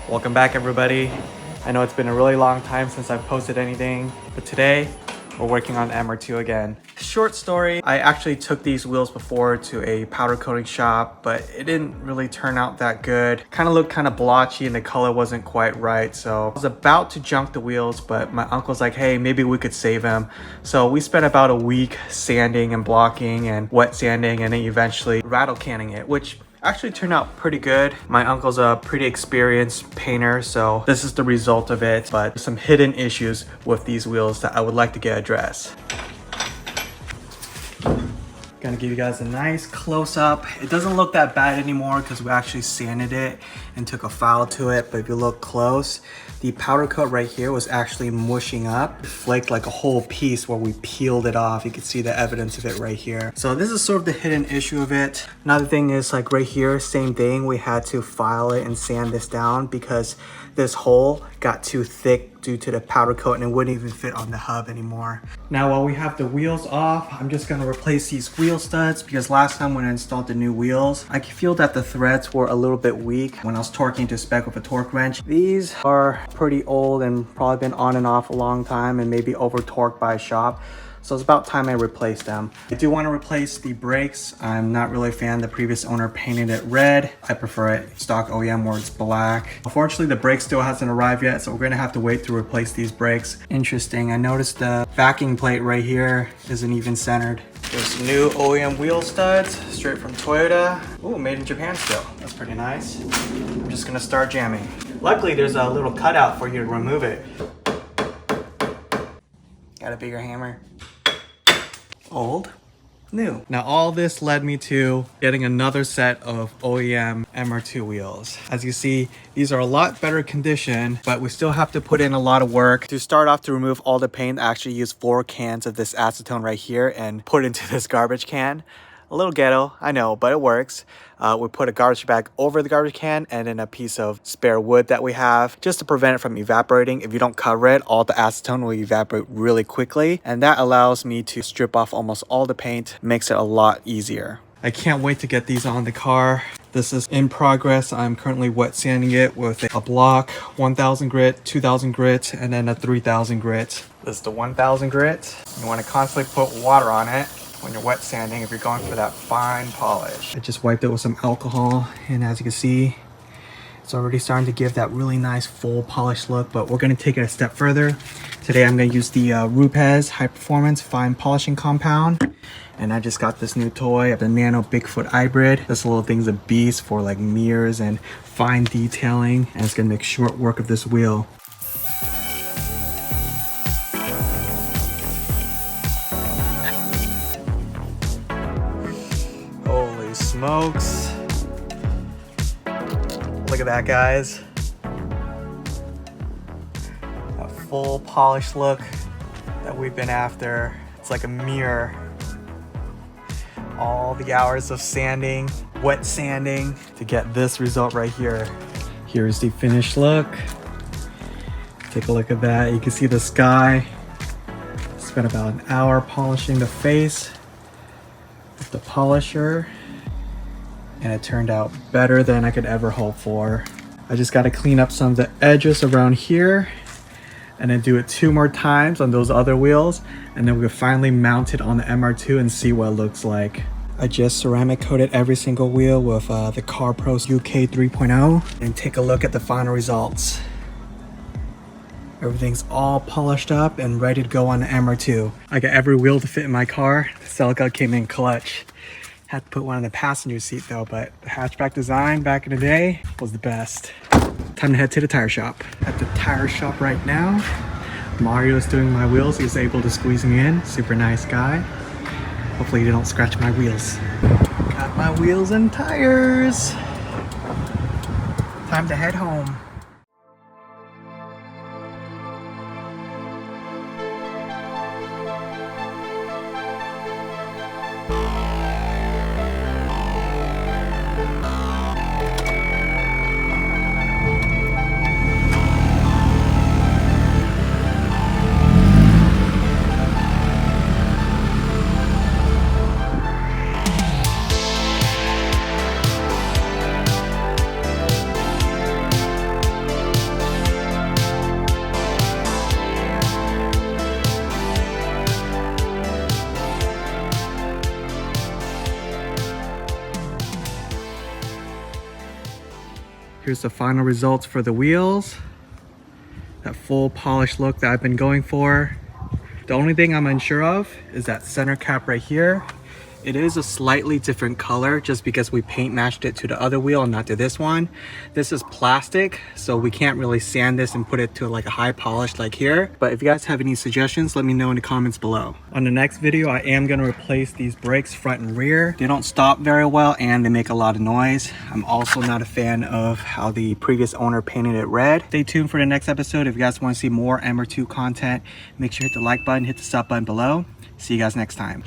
Welcome back, everybody. I know it's been a really long time since I've posted anything, but today we're working on MR2 again. Short story, I actually took these wheels before to a powder coating shop, but it didn't really turn out that good. Kind of looked kind of blotchy and the color wasn't quite right. So I was about to junk the wheels, but my uncle's like, hey, maybe we could save them. So we spent about a week sanding and blocking and wet sanding and then eventually rattle canning it, which actually turned out pretty good. My uncle's a pretty experienced painter, so this is the result of it, but some hidden issues with these wheels that I would like to get addressed. Gonna give you guys a nice close-up. It doesn't look that bad anymore because we actually sanded it and took a file to it, but if you look close, the powder coat right here was actually mushing up. It flaked like a whole piece where we peeled it off. You can see the evidence of it right here. So this is sort of the hidden issue of it. Another thing is like right here, same thing. We had to file it and sand this down because this hole got too thick due to the powder coat and it wouldn't even fit on the hub anymore. Now while we have the wheels off, I'm just gonna replace these wheel studs because last time when I installed the new wheels, I could feel that the threads were a little bit weak when I was torquing to spec with a torque wrench. These are pretty old and probably been on and off a long time and maybe over torqued by a shop. So it's about time I replace them. I do want to replace the brakes. I'm not really a fan. The previous owner painted it red. I prefer it stock OEM where it's black. Unfortunately, the brake still hasn't arrived yet, so we're gonna have to wait to replace these brakes. Interesting, I noticed the backing plate right here isn't even centered. There's new OEM wheel studs, straight from Toyota. Ooh, made in Japan still. That's pretty nice. I'm just gonna start jamming. Luckily, there's a little cutout for you to remove it. Got a bigger hammer. Old, new. Now all this led me to getting another set of OEM MR2 wheels. As you see, these are a lot better condition, but we still have to put in a lot of work. To start off, to remove all the paint, I actually used 4 cans of this acetone right here and put into this garbage can. A little ghetto, I know, but it works. We put a garbage bag over the garbage can and then a piece of spare wood that we have just to prevent it from evaporating. If you don't cover it, all the acetone will evaporate really quickly. And that allows me to strip off almost all the paint, makes it a lot easier. I can't wait to get these on the car. This is in progress. I'm currently wet sanding it with a block, 1000 grit, 2000 grit, and then a 3000 grit. This is the 1000 grit. You want to constantly put water on it when you're wet sanding if you're going for that fine polish. I just wiped it with some alcohol, and as you can see, it's already starting to give that really nice full polish look, but we're going to take it a step further. Today I'm going to use the Rupes High Performance Fine Polishing Compound, and I just got this new toy, the Nano Bigfoot Hybrid. This little thing's a beast for like mirrors and fine detailing, and it's going to make short work of this wheel. Holy smokes. Look at that, guys. A full polished look that we've been after. It's like a mirror. All the hours of sanding, wet sanding to get this result right here. Here's the finished look. Take a look at that. You can see the sky. Spent about an hour polishing the face with the polisher, and it turned out better than I could ever hope for. I just got to clean up some of the edges around here and then do it 2 more times on those other wheels, and then we can finally mount it on the MR2 and see what it looks like. I just ceramic coated every single wheel with the CarPro UK 3.0 and take a look at the final results. Everything's all polished up and ready to go on the MR2. I got every wheel to fit in my car. The Celica came in clutch. Had to put one in the passenger seat though, but the hatchback design back in the day was the best. Time to head to the tire shop. At the tire shop right now. Mario is doing my wheels. He's able to squeeze me in. Super nice guy. Hopefully they don't scratch my wheels. Got my wheels and tires. Time to head home. Here's the final results for the wheels. That full polished look that I've been going for. The only thing I'm unsure of is that center cap right here. It is a slightly different color just because we paint matched it to the other wheel and not to this one. This is plastic, so we can't really sand this and put it to like a high polish like here. But if you guys have any suggestions, let me know in the comments below. On the next video, I am gonna replace these brakes front and rear. They don't stop very well and they make a lot of noise. I'm also not a fan of how the previous owner painted it red. Stay tuned for the next episode. If you guys wanna see more MR2 content, make sure to hit the like button, hit the sub button below. See you guys next time.